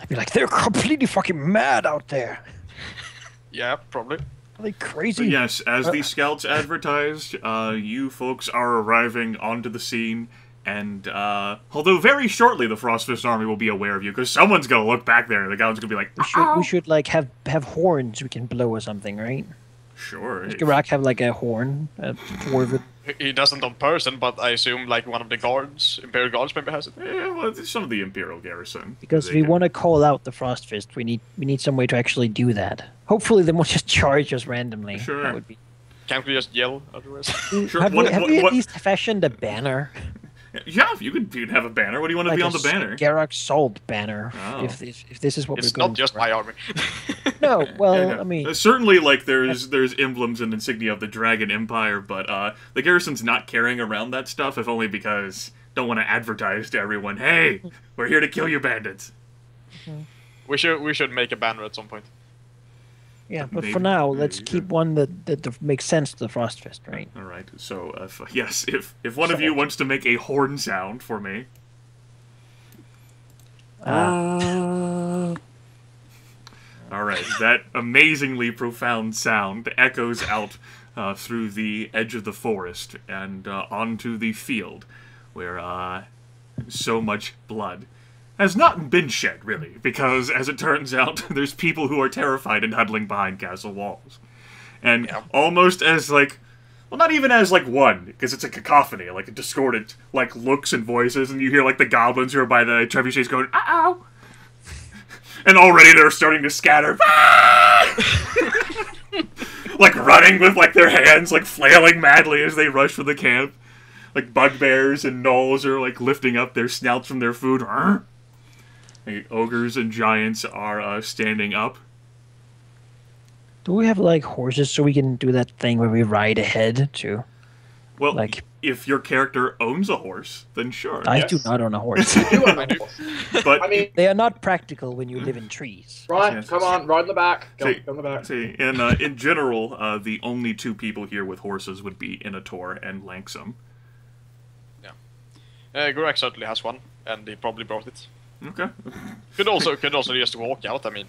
I'd be like, they're completely fucking mad out there. Yeah, probably. Are they crazy? But yes, as the scouts advertised, you folks are arriving onto the scene, and although very shortly the Frostfist army will be aware of you, because someone's gonna look back there, and the guy's gonna be like, We should like have horns we can blow or something, right? sure. Does Geráck have like a horn? A dwarven? He doesn't on person, but I assume like one of the guards, Imperial guards, maybe has it. Yeah, well, some of the Imperial garrison. Because if we want to call out the Frostfist, we need some way to actually do that. Hopefully, they won't just charge us randomly. Sure. That would be. Can't we just yell otherwise? Sure. Have we at least fashioned a banner? Yeah, you could have a banner. What do you want to be on the banner? Geráck Zold banner. Oh. If this is what It's we're going not just for. my army. No, well, Yeah. I mean, Certainly, like, there's emblems and insignia of the Dragon Empire, but the garrison's not carrying around that stuff, if only because don't want to advertise to everyone, hey, we're here to kill you bandits. we should make a banner at some point. yeah. But maybe- for now, maybe, let's yeah. keep one that makes sense to the Frostfist, right? All right. So, if one of you wants to make a horn sound for me, all right, that amazingly profound sound echoes out through the edge of the forest and onto the field, where so much blood has not been shed, really, because, as it turns out, there's people who are terrified and huddling behind castle walls. And Yeah. almost as, like, well, not even as, like, one, because it's a cacophony, like, a discordant, like, looks and voices, and you hear, like, the goblins who are by the trebuchets going, ow! And already they're starting to scatter. Like, running with, like, their hands, like, flailing madly as they rush for the camp. Like, bugbears and gnolls are, like, lifting up their snouts from their food. The ogres and giants are standing up. Do we have like horses so we can do that thing where we ride ahead too? Well, Like- if your character owns a horse, then sure. I Yes. do not own a horse. You are I do. But I mean, They are not practical when you live in trees. right, Yes. come on, ride in the back. Go, See- go in the back. see, in general, the only two people here with horses would be Inator and Lanksome. Geráck certainly has one, and he probably brought it. Okay. Could also just walk out. I mean,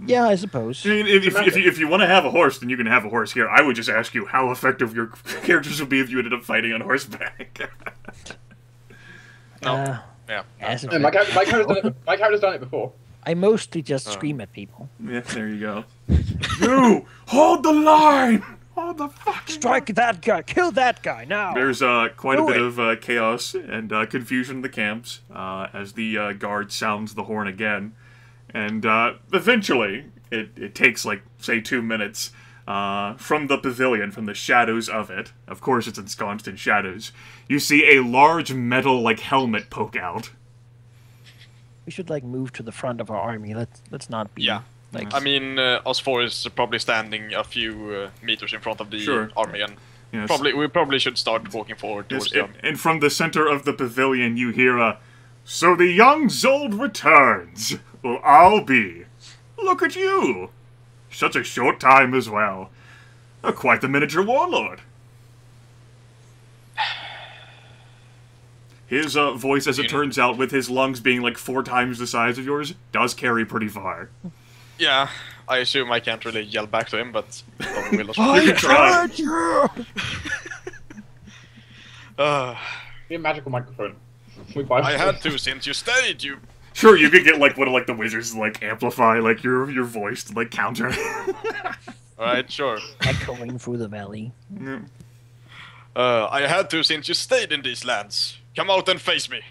Yeah, I suppose. I mean, if you want to have a horse, then you can have a horse here. I would just ask you how effective your characters would be if you ended up fighting on horseback. no, yeah. As Yeah, my character's done it before. I mostly just scream at people. Yeah, there you go. You hold the line. Hold the fucking Strike that guy! Kill that guy now! There's quite a Do bit it. of chaos and confusion in the camps as the guard sounds the horn again. And eventually, it takes, like, say 2 minutes, from the pavilion, from the shadows of it, of course it's ensconced in shadows, you see a large metal, like, helmet poke out. We should like move to the front of our army. Let's not be Yeah. like. I mean, us four is probably standing a few meters in front of the Sure. army, and Yes. we probably should start walking forward Yes, towards the army. and from the center of the pavilion, you hear a, "So the young Zold returns. Well, I'll be. Look at you. Such a short time as well. Quite the miniature warlord." His voice, as it turns out, with his lungs being like 4 times the size of yours, does carry pretty far. Yeah, I assume I can't really yell back to him, but probably will as I well. You can try. heard you! Be a magical microphone. We buy I had to since you stayed, you... Sure, you could get like one of like the wizards to like amplify like your voice to like counter. Alright, sure. Echoing through the valley. I had to since you stayed in these lands. Come out and face me.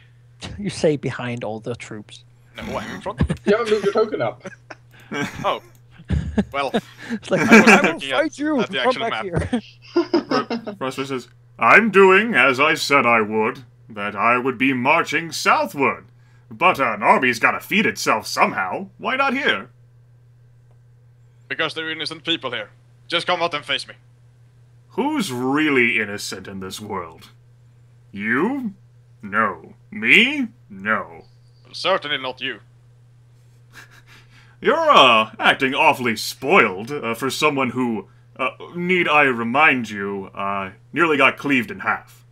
You say behind all the troops. No, I'm in front. You haven't moved your token up. Oh. Well, It's like I wasn't I will looking fight you. at the Come actual back map. here. Frostfist says, "I'm doing as I said I would, that I would be marching southward. But an army's gotta feed itself somehow. Why not here?" because there are innocent people here. Just come out and face me. Who's really innocent in this world? You? No. Me? No. Well, certainly not you. You're, acting awfully spoiled, for someone who, need I remind you, nearly got cleaved in half.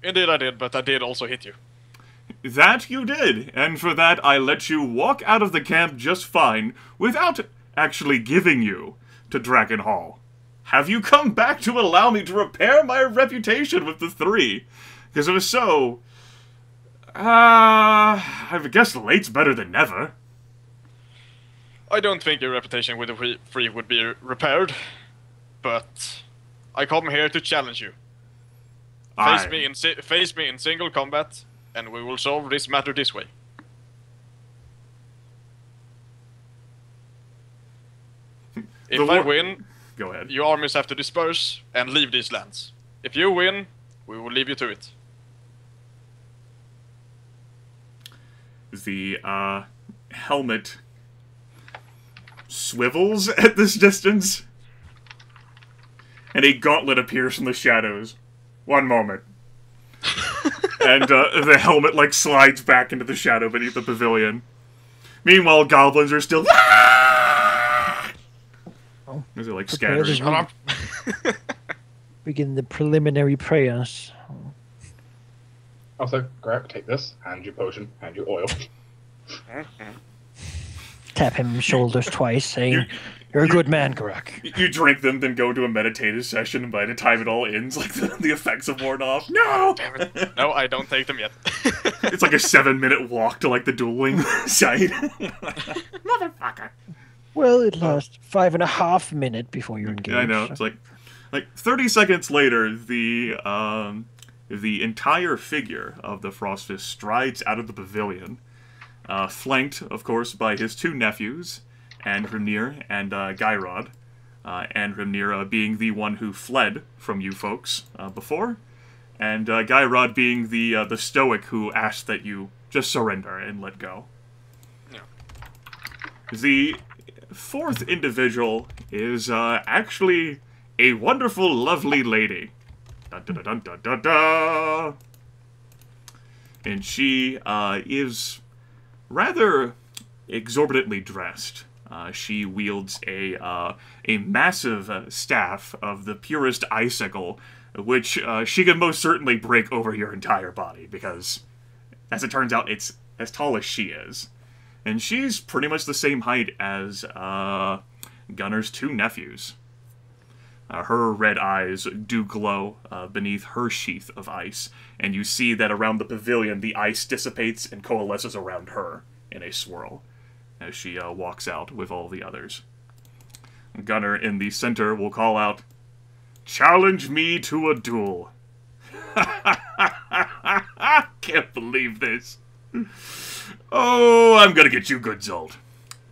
Indeed I did, but I did also hit you. That you did, and for that I let you walk out of the camp just fine, without actually giving you to Dragon Hall. Have you come back to allow me to repair my reputation with the three? Because if so, I guess late's better than never. I don't think your reputation with the three would be repaired, but I come here to challenge you. Face me in single combat, and we will solve this matter this way. If I win, go ahead. your armies have to disperse and leave these lands. If you win, we will leave you to it. The helmet swivels at this distance, and a gauntlet appears from the shadows. One moment. And the helmet, like, slides back into the shadow beneath the pavilion. Meanwhile, goblins are still... They're, like, scattering. Begin the preliminary prayers. Also, Geráck, take this. Hand you potion. Hand you oil. Tap him on the shoulders twice, saying, "You're a good man, Geráck." You drink them, then go to a meditative session, and by the time it all ends, like, the effects have worn off. No! Damn it. No, I don't take them yet. It's like a 7-minute walk to, like, the dueling site. Motherfucker. Well, it lasts 5.5 minutes before you're engaged. Yeah, I know. It's like 30 seconds later, the entire figure of the Frostfist strides out of the pavilion, flanked, of course, by his two nephews, and Hrimnir and Gyrod, and Hrimnir being the one who fled from you folks before, and Gyrod being the stoic who asked that you just surrender and let go. Yeah. The fourth individual is actually a wonderful, lovely lady. Dun, dun, dun, dun, dun, dun. And she is rather exorbitantly dressed. She wields a massive staff of the purest icicle, which she can most certainly break over your entire body, because, as it turns out, it's as tall as she is. And she's pretty much the same height as Gunnar's two nephews. Her red eyes do glow beneath her sheath of ice, and you see that around the pavilion the ice dissipates and coalesces around her in a swirl as she walks out with all the others. Gunnar in the center will call out, "Challenge me to a duel." Can't believe this. Oh, I'm gonna get you good, Zold.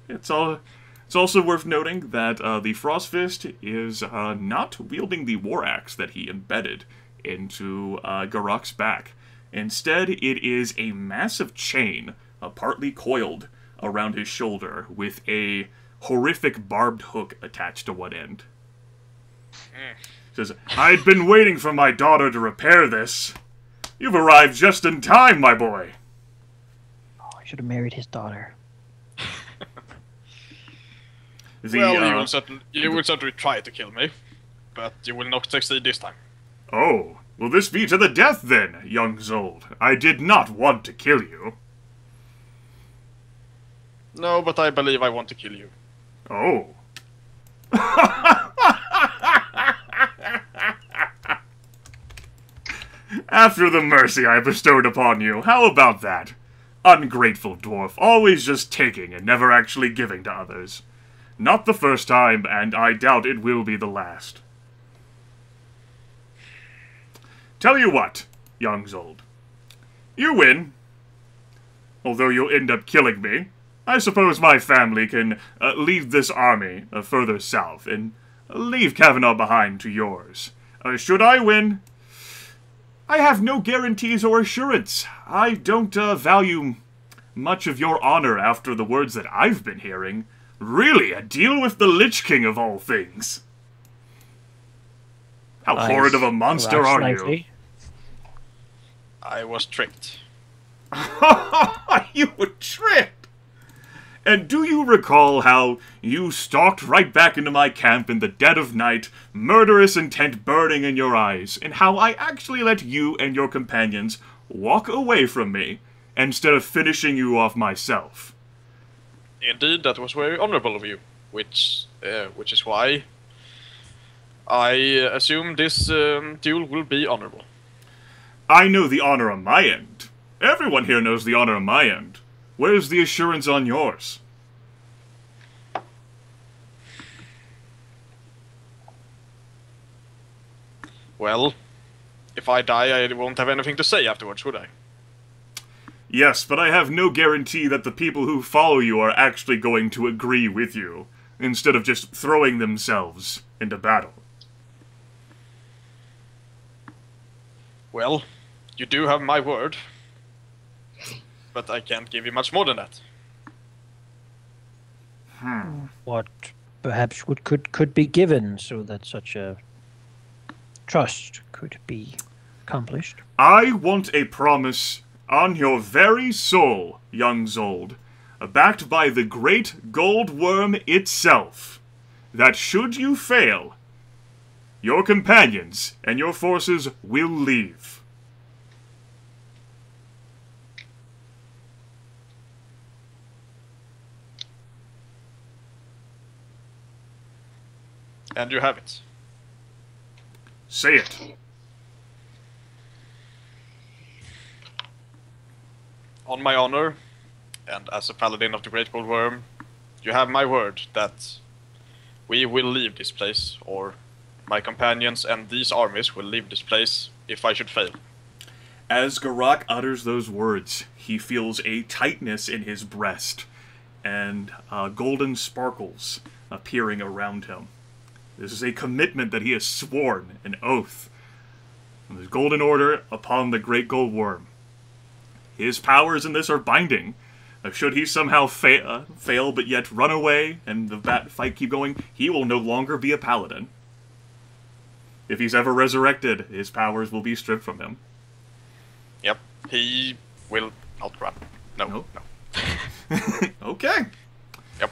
It's also worth noting that the Frostfist is not wielding the war axe that he embedded into Geráck's back. Instead, it is a massive chain, partly coiled around his shoulder, with a horrific barbed hook attached to one end. Says, "I'd been waiting for my daughter to repair this. You've arrived just in time, my boy." Oh, I should have married his daughter. Well, you will certainly try to kill me, but you will not succeed this time. Oh, will this be to the death then, young Zold? I did not want to kill you. No, but I believe I want to kill you. Oh. After the mercy I bestowed upon you, how about that? Ungrateful dwarf, always just taking and never actually giving to others. Not the first time, and I doubt it will be the last. Tell you what, young Zold. You win. Although you'll end up killing me, I suppose my family can lead this army further south and leave Kavanaugh behind to yours. Should I win, I have no guarantees or assurance. I don't value much of your honor after the words that I've been hearing. Really, a deal with the Lich King of all things. How horrid of a monster are you? I was tricked. You were tricked! And do you recall how you stalked right back into my camp in the dead of night, murderous intent burning in your eyes, and how I actually let you and your companions walk away from me instead of finishing you off myself. Indeed, that was very honorable of you, which is why I assume this duel will be honorable. I know the honor on my end. Everyone here knows the honor on my end. Where's the assurance on yours? Well, if I die, I won't have anything to say afterwards, would I? Yes, but I have no guarantee that the people who follow you are actually going to agree with you, instead of just throwing themselves into battle. Well, you do have my word, but I can't give you much more than that. What perhaps could be given so that such a trust could be accomplished? I want a promise on your very soul, young Zold, backed by the great gold worm itself, that should you fail, your companions and your forces will leave. And you have it. Say it. On my honor, and as a paladin of the Great Gold Worm, you have my word that we will leave this place, or my companions and these armies will leave this place if I should fail. As Geráck utters those words, he feels a tightness in his breast, and golden sparkles appearing around him. This is a commitment that he has sworn, an oath. And the golden order upon the Great Gold Worm. His powers in this are binding. Should he somehow fail but yet run away and the fight keep going, he will no longer be a paladin. If he's ever resurrected, his powers will be stripped from him. Yep, he will outrun. No, Nope. no. Okay. Yep.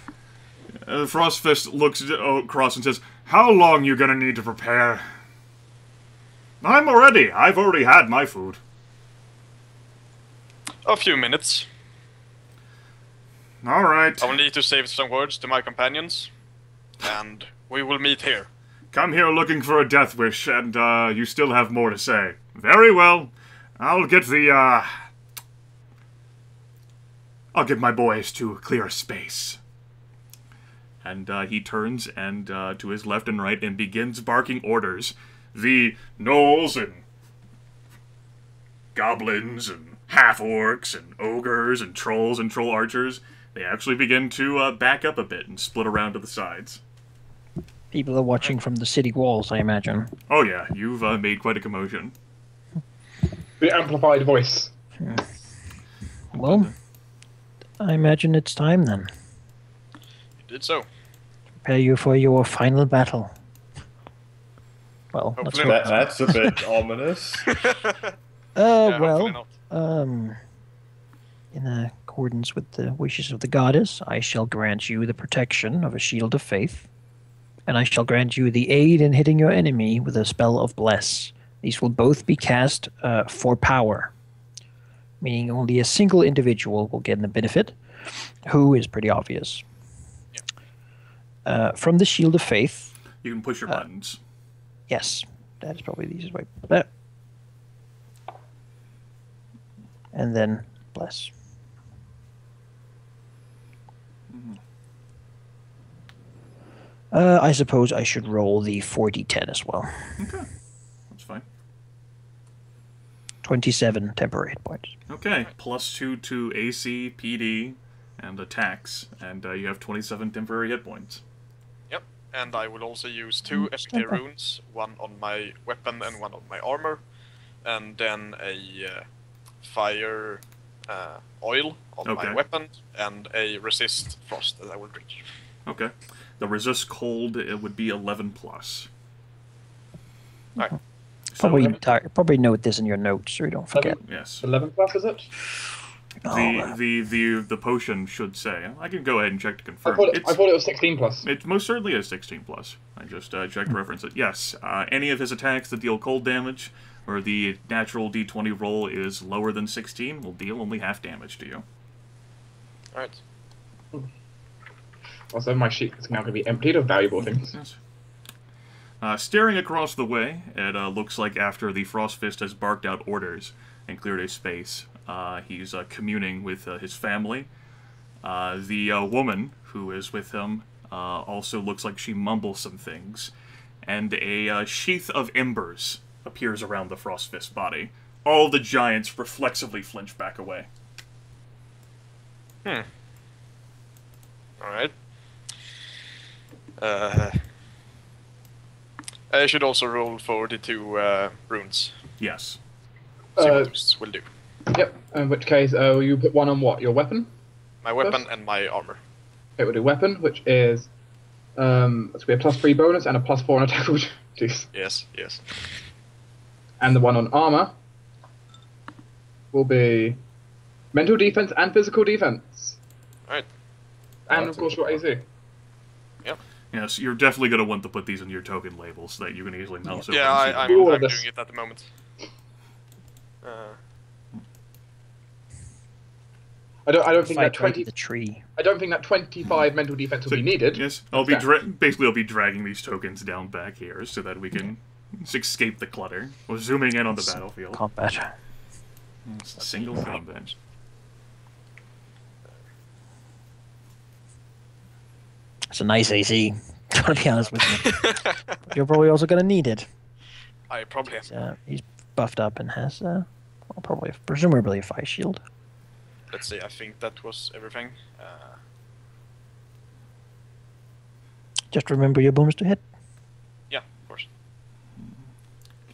Frostfist looks across and says, "How long you gonna need to prepare?" "I'm ready. I've already had my food." A few minutes. All right. I will need to save some words to my companions, and we will meet here. Come here looking for a death wish, and you still have more to say. Very well. I'll get my boys to clear a space. And he turns and to his left and right and begins barking orders. The gnolls and goblins and half-orcs and ogres and trolls and troll archers, they actually begin to back up a bit and split around to the sides. People are watching from the city walls, I imagine. Oh yeah, you've made quite a commotion. The amplified voice. Well, I imagine it's time then. You did so. Prepare you for your final battle. Well, let's Hopefully hope. That's a bit ominous. Yeah, Well, hopefully not. in accordance with the wishes of the goddess, I shall grant you the protection of a shield of faith, and I shall grant you the aid in hitting your enemy with a spell of bless. These will both be cast for power, meaning only a single individual will get the benefit, who is pretty obvious. From the shield of faith, You can push your buttons. yes, that is probably the easiest way. There. And then bless. I suppose I should roll the 4d10 as well. Okay, that's fine. 27 temporary hit points. Okay, +2 to AC, PD, and attacks, and you have 27 temporary hit points. Yep, and I will also use 2 FK runes, one on my weapon and one on my armor, and then a fire oil on my weapon, and a resist frost that I will drink. Okay. The resist cold, it would be 11+. Alright. So, Probably note this in your notes so you don't forget. yes. 11 plus, is it? The potion should say. I can go ahead and check to confirm. I thought it was 16 plus. It most certainly is 16+. I just checked to reference it. Yes, any of his attacks that deal cold damage or the natural d20 roll is lower than 16, will deal only half damage to you. Alright. Also, my sheet is now going to be emptied of valuable things. Yes. Staring across the way, it looks like after the Frostfist has barked out orders and cleared a space, he's communing with his family. The woman who is with him also looks like she mumbles some things, and a sheath of embers appears around the Frostfist body. All the giants reflexively flinch back away. Alright. I should also roll 42 runes. Yes. See what those will do. Yep, in which case, you put one on what? Your weapon? My weapon First? and my armor. Okay, we'll do weapon, which is... it's going to be a +3 bonus and a +4 on attack. Jeez. Yes, yes. And the one on armor will be mental defense and physical defense. Alright. And of course your AC. Yep. Yes, you're definitely going to want to put these in your token labels so that you can easily mouse over. Yeah, and see them. I'm doing it at the moment. I don't think that Fight right 20. to the tree. I don't think that 25 mental defense will be needed. Yes, I'll be basically I'll be dragging these tokens down back here so that we can escape the clutter. We're zooming in on the battlefield. Combat. It's single combat. It's a nice AC. To be honest with you, you're probably also gonna need it. I probably am. He's buffed up and has, presumably a 5 shield. Let's see, I think that was everything. Just remember your bonus to hit. Yeah, of course.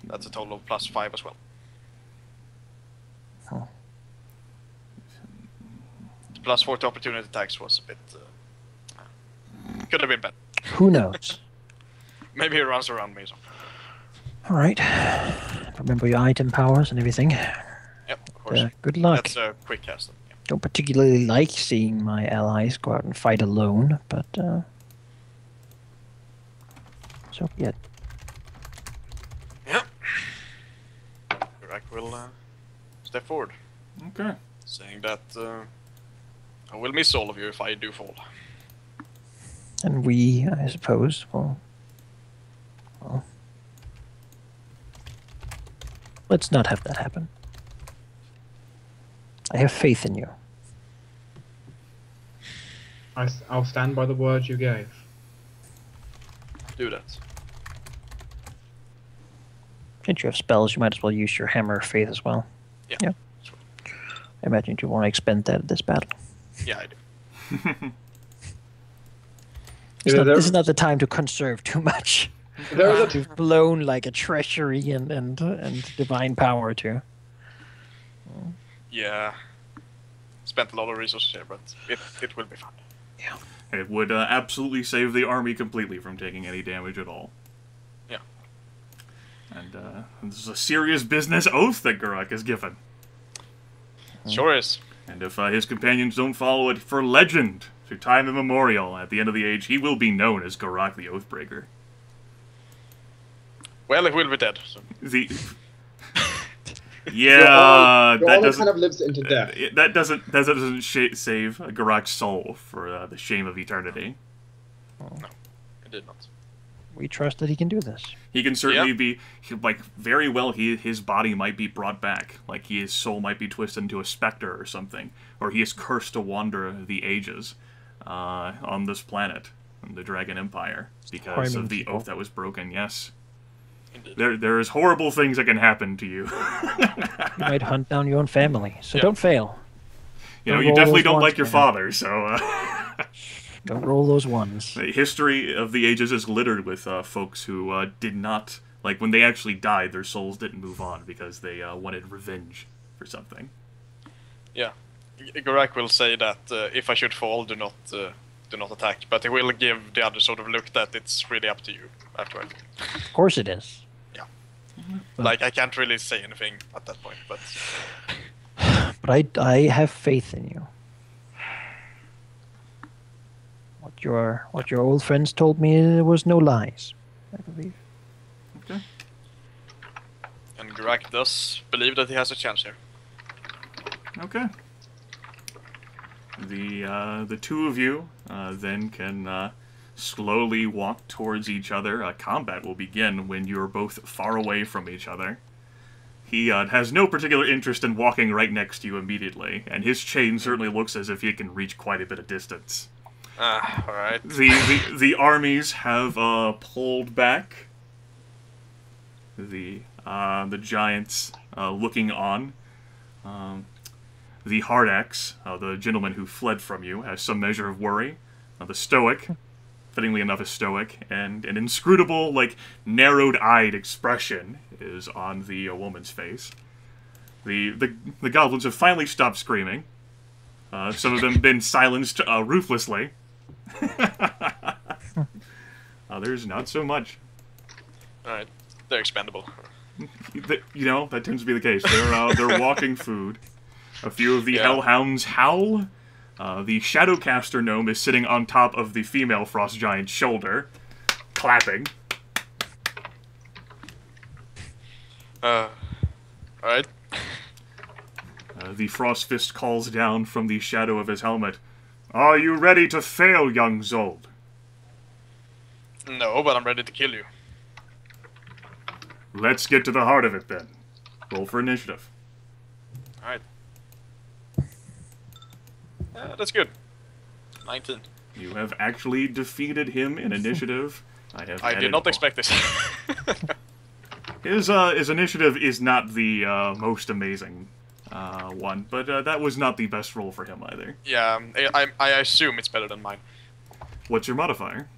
That's a total of +5 as well. Oh. The +4 to opportunity attacks was a bit... could have been better. Who knows? Maybe he runs around me. So. Alright. Remember your item powers and everything. Yep, of course. Good luck. That's a quick cast. Yeah. Don't particularly like seeing my allies go out and fight alone, but so be it. Yep. Geráck will step forward. Okay. Saying that I will miss all of you if I do fall. And we, I suppose, well, let's not have that happen. I have faith in you. I'll stand by the words you gave. Do that. Since you have spells, you might as well use your Hammer of Faith as well. Yeah. I imagine you want to expend that at this battle. Yeah, I do. This is not the time to conserve too much. You've blown like a treasury and divine power too. Yeah. Spent a lot of resources here, but it will be fun. Yeah. It would absolutely save the army completely from taking any damage at all. Yeah. And this is a serious business oath that Geráck has given. Sure is. And if his companions don't follow it for legend, through time immemorial, at the end of the age, he will be known as Geráck the Oathbreaker. Well, it will be dead. So. Yeah, that doesn't kind of lives into death. That doesn't save Geráck's soul for the shame of eternity. No, it did not. We trust that he can do this. He can certainly be, like, very well. His body might be brought back, like his soul might be twisted into a specter or something, or he is cursed to wander the ages on this planet, in the Dragon Empire, because of the oath that was broken. Yes. There is horrible things that can happen to you. You might hunt down your own family, so don't fail. You know, you definitely don't like your father, so... Don't roll those ones. The history of the ages is littered with folks who did not... Like, when they actually died, their souls didn't move on because they wanted revenge for something. Yeah. Geráck will say that if I should fall, do not attack, but he will give the other sort of look that it's really up to you afterward. Of course it is. Yeah. Like, I can't really say anything at that point, but... But I have faith in you. What your old friends told me was no lies, I believe. Okay. And Geráck does believe that he has a chance here. Okay. The two of you then can slowly walk towards each other. Combat will begin when you're both far away from each other. He has no particular interest in walking right next to you immediately, and his chain certainly looks as if he can reach quite a bit of distance. Alright. The armies have pulled back. The giants looking on. The Hardax, the gentleman who fled from you, has some measure of worry. The Stoic, fittingly enough, is Stoic, and an inscrutable, like, narrowed-eyed expression is on the woman's face. The goblins have finally stopped screaming. Some of them been silenced ruthlessly. Others, not so much. Alright. They're expendable. You know, that tends to be the case. They're walking food. A few of the hellhounds howl. The Shadowcaster gnome is sitting on top of the female frost giant's shoulder, clapping. Alright. The frost fist calls down from the shadow of his helmet. Are you ready to fail, young Zold? No, but I'm ready to kill you. Let's get to the heart of it, then. Roll for initiative. Alright. That's good. 19. You have actually defeated him in initiative. I did not expect this. His initiative is not the most amazing one, but that was not the best roll for him either. Yeah, I assume it's better than mine. What's your modifier?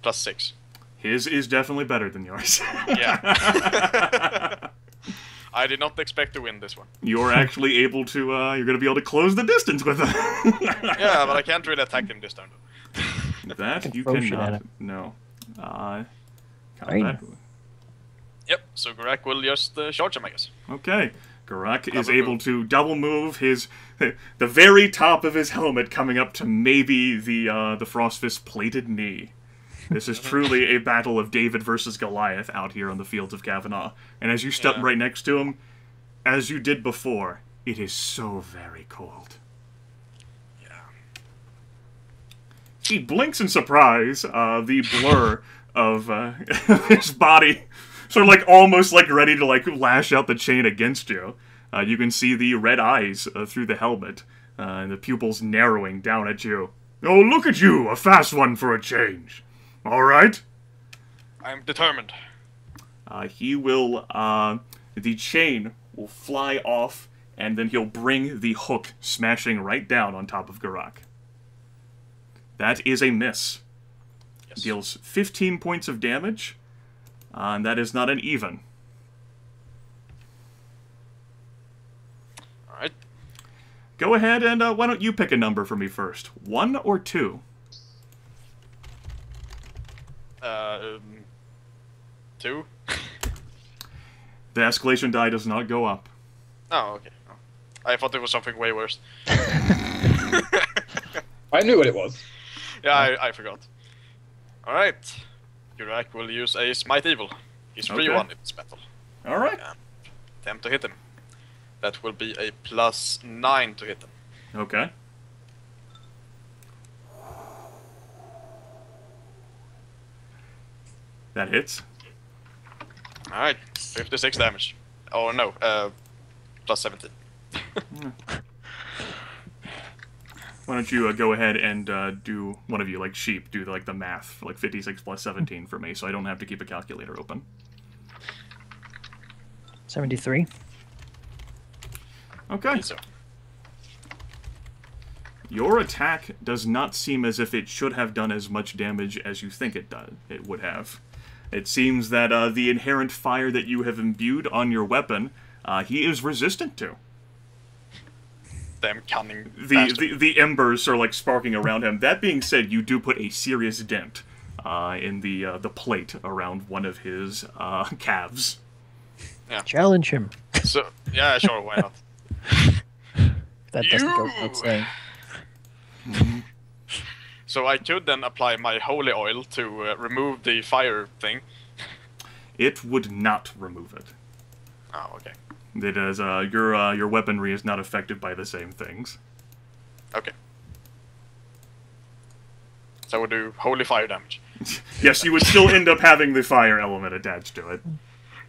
+6. His is definitely better than yours. Yeah. I did not expect to win this one. You're actually able to, you're going to be able to close the distance with him. Yeah, but I can't really attack him this turn, though. That you throw shit cannot. at him. No. Right. Yep, so Geráck will just charge him, I guess. Okay. Geráck is Double able move. to double move the very top of his helmet coming up to maybe the Frostfist's plated knee. This is truly a battle of David versus Goliath out here on the fields of Kavanaugh. And as you step right next to him, as you did before, it is so very cold. Yeah. He blinks in surprise. The blur of his body, sort of like almost like ready to like lash out the chain against you. You can see the red eyes through the helmet, and the pupils narrowing down at you. Oh, look at you, a fast one for a change. All right. I'm determined. He will. The chain will fly off, and then he'll bring the hook smashing right down on top of Geráck. That is a miss. Yes. Deals 15 points of damage, and that is not an even. Alright. Go ahead and why don't you pick a number for me first? 1 or 2? 2? The escalation die does not go up. Oh, okay. Oh. I thought it was something way worse. I knew what it was. Yeah, I forgot. Alright. Geráck will use a Smite Evil. He's free Okay. one in this battle. All right. Attempt to hit him. That will be a +9 to hit him. Okay. That hits. Alright, 56 damage. Oh no, +17. Why don't you go ahead and do, one of you, like sheep, do like the math for like 56 plus 17 for me, so I don't have to keep a calculator open. 73. Okay. So, Your attack does not seem as if it should have done as much damage as you think it would have. It seems that the inherent fire that you have imbued on your weapon, he is resistant to. damn cunning bastard. The embers are like sparking around him. That being said, you do put a serious dent in the plate around one of his calves. Challenge him. So, yeah, sure, why not? That doesn't go without saying. So I could then apply my holy oil to remove the fire thing. It would not remove it. Oh, okay. It is, your weaponry is not affected by the same things. Okay. So we'll do holy fire damage. Yes, you would still end up having the fire element attached to it.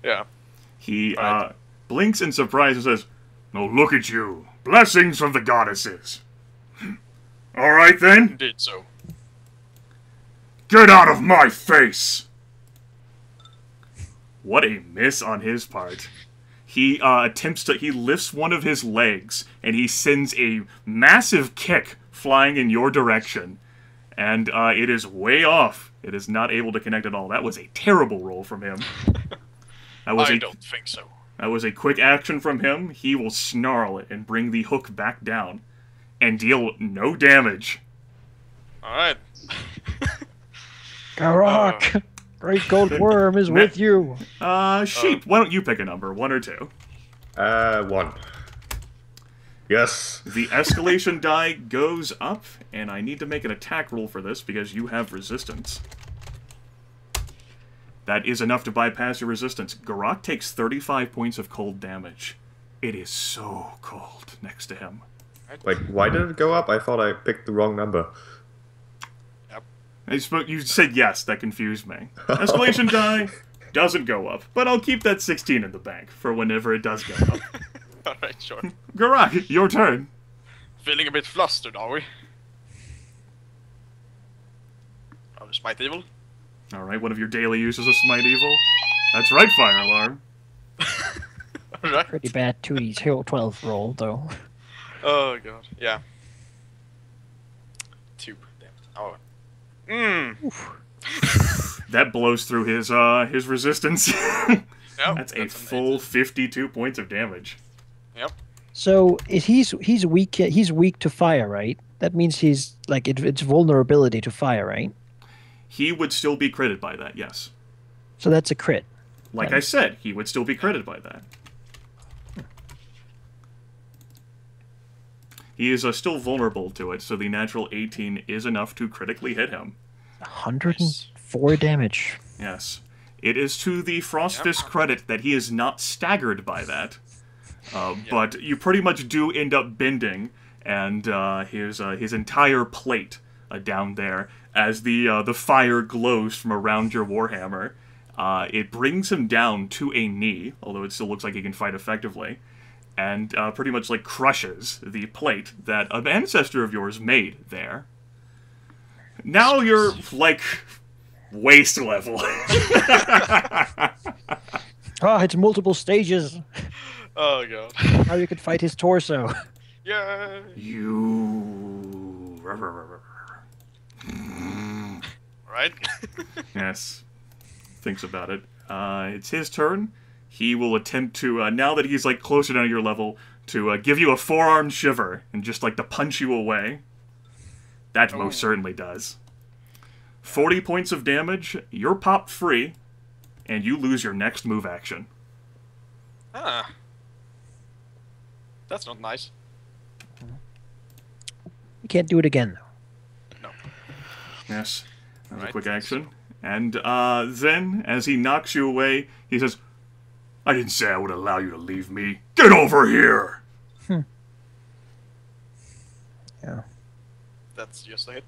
Yeah. He, Right. blinks in surprise and says, "Oh, look at you. Blessings from the goddesses. Alright then, Indeed so. get out of my face!" What a miss on his part. He, he lifts one of his legs, and he sends a massive kick flying in your direction. And, it is way off. It is not able to connect at all. That was a terrible roll from him. That was I don't think so. That was a quick action from him. He will snarl it and bring the hook back down. And deal no damage. Alright. Geráck, great gold worm is with you. Sheep, why don't you pick a number? 1 or 2? 1. Yes. The escalation die goes up, and I need to make an attack roll for this because you have resistance. That is enough to bypass your resistance. Geráck takes 35 points of cold damage. It is so cold next to him. Wait, why did it go up? I thought I picked the wrong number. Yep. You said yes, that confused me. Escalation die doesn't go up, but I'll keep that 16 in the bank for whenever it does go up. Alright, sure. Geráck, your turn. Feeling a bit flustered, are we? Oh, Smite Evil? Alright, one of your daily uses of Smite Evil. That's right, Fire Alarm. Alright. Pretty bad 2d12 roll, though. Oh god, yeah. 2. Damn. Oh. That blows through his resistance. Yep, That's a an full 18. 52 points of damage. Yep. So he's weak. He's weak to fire, right? That means he's like it's vulnerability to fire, right? He would still be critted by that, yes. So that's a crit. Like Okay. I said, he would still be critted by that. He is still vulnerable to it, so the natural 18 is enough to critically hit him. 104 damage. Yes. It is to the Frostfist credit that he is not staggered by that. But you pretty much do end up bending, and his entire plate down there, as the fire glows from around your Warhammer, it brings him down to a knee, although it still looks like he can fight effectively, and pretty much like crushes the plate that an ancestor of yours made there. Now you're like waist level. Oh, it's multiple stages. Oh god. How you could fight his torso. Yay! You. Right? Yes. Thinks about it. It's his turn. He will attempt to, now that he's like closer down to your level, to give you a forearm shiver and just like to punch you away. That most certainly does. 40 points of damage, you're popped free, and you lose your next move action. Ah. That's not nice. You can't do it again, though. No. Yes. That was a Right. quick action. And then, as he knocks you away, he says, "I didn't say I would allow you to leave me. Get over here!" Yeah. That's just a hit.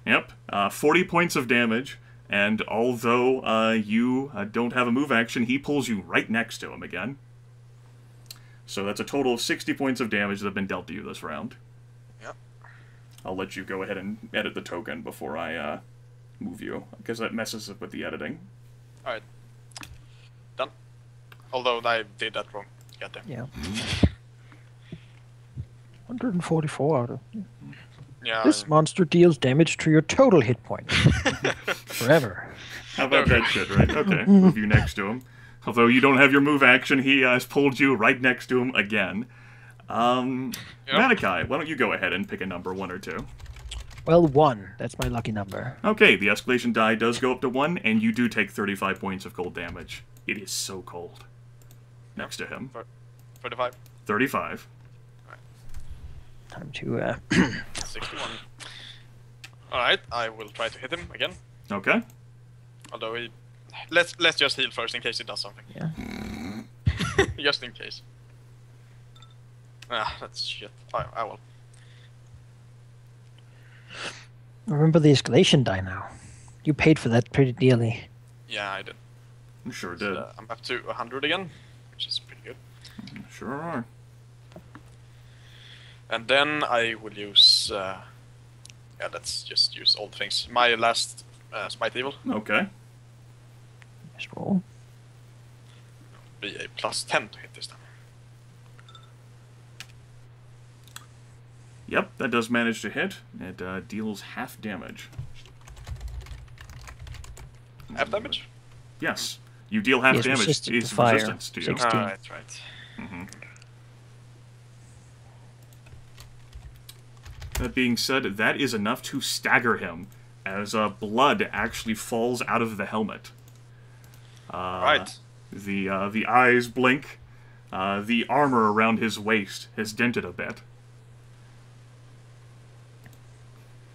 Yeah. Yep. 40 points of damage, and although you don't have a move action, he pulls you right next to him again. So that's a total of 60 points of damage that have been dealt to you this round. Yep. I'll let you go ahead and edit the token before I move you, because that messes up with the editing. Alright. Done. Although I did that wrong. Goddamn. Yeah. 144 out of... Yeah. This monster deals damage to your total hit point. Forever. How about that shit, right? Okay, move you next to him. Although you don't have your move action, he has pulled you right next to him again. Manaki, why don't you go ahead and pick a number, 1 or 2? Well, 1. That's my lucky number. Okay, the escalation die does go up to 1, and you do take 35 points of cold damage. It is so cold. Next to him. 35. 35. Time to, 61. Alright, I will try to hit him again. Okay. Although he... Let's just heal first in case he does something. Yeah. just in case. Ah, that's shit. I will. Remember the escalation die now. You paid for that pretty dearly. Yeah, I did. You sure did. I'm up to 100 again, which is pretty good. Sure are. And then I will use... yeah, let's just use all the things. My last Smite Evil. Okay. Nice roll. Be a +10 to hit this time. Yep, that does manage to hit. It deals half damage. Half damage? Yes. You deal half He is damage. resistant It's to fire. resistance to you. 16. Right. That being said, that is enough to stagger him, as blood actually falls out of the helmet. Right. The eyes blink. The armor around his waist has dented a bit.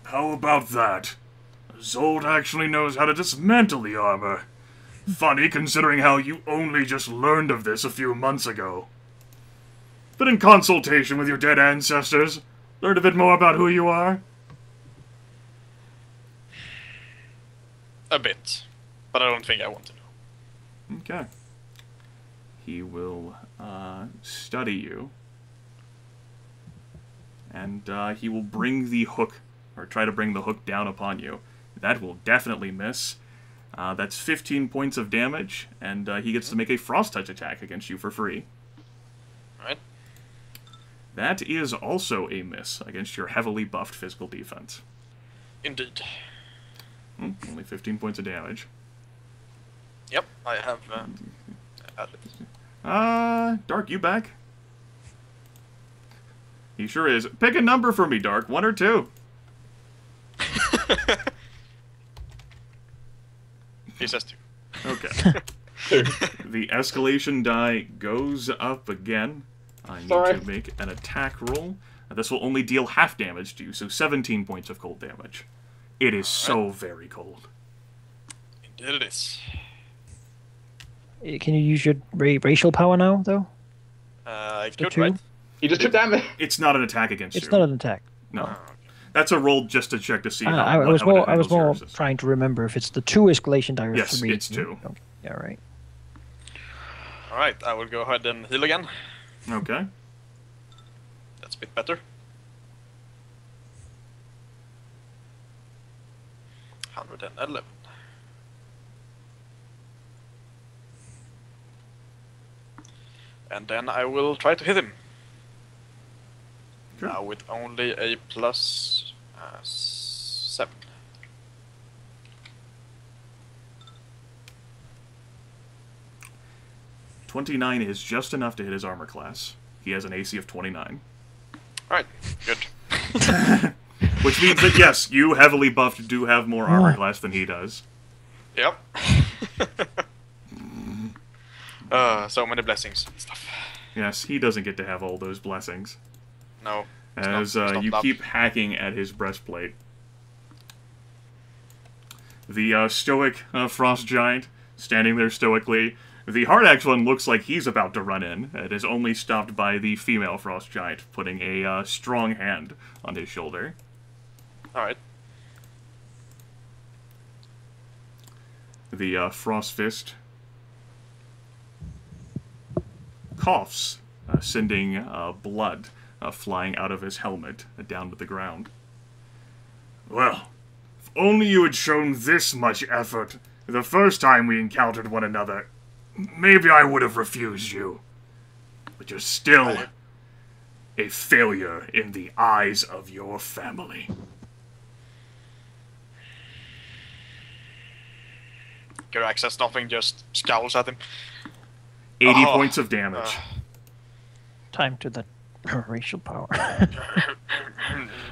How about that? Zold actually knows how to dismantle the armor. Funny, considering how you only just learned of this a few months ago. But in consultation with your dead ancestors, learned a bit more about who you are? A bit. But I don't think I want to know. Okay. He will study you. And he will bring the hook, or try to bring the hook down upon you. That will definitely miss. That's 15 points of damage, and he gets to make a frost touch attack against you for free. Right. That is also a miss against your heavily buffed physical defense. Indeed. Only 15 points of damage. Yep, I have added. Dark, you back? He sure is. Pick a number for me, Dark. 1 or 2. He says 2. Okay. The escalation die goes up again. I need Sorry. to make an attack roll. This will only deal half damage to you, so 17 points of cold damage. It is so very cold. Indeed it is. Can you use your racial power now, though? I The could, 2? right? You just took damage. It's not an attack against It's you. not an attack. No. Oh, okay. That's a roll just to check to see how, I was how it more handles your resistance. trying to remember if it's the 2 escalation die or Yes, 3. it's 2. Okay. Yeah, right. Alright, I will go ahead and heal again. Okay. That's a bit better. 111. And then I will try to hit him. Sure. Now with only a +7. $29 is just enough to hit his armor class. He has an AC of 29. Alright, good. Which means that, yes, you heavily buffed do have more armor class than he does. Yep. So many blessings and stuff. Yes, he doesn't get to have all those blessings. No. it's As not you love. keep hacking at his breastplate. The stoic frost giant, standing there stoically. The hard-axe one looks like he's about to run in. It is only stopped by the female frost giant, putting a strong hand on his shoulder. Alright. The frost fist coughs, sending blood flying out of his helmet down to the ground. Well, if only you had shown this much effort the first time we encountered one another, maybe I would have refused you. But you're still a failure in the eyes of your family. Geráck says nothing, just scowls at him. 80 Oh. points of damage. Time to the racial power.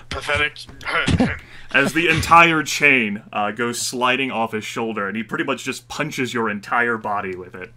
Pathetic. As the entire chain goes sliding off his shoulder, and he pretty much just punches your entire body with it.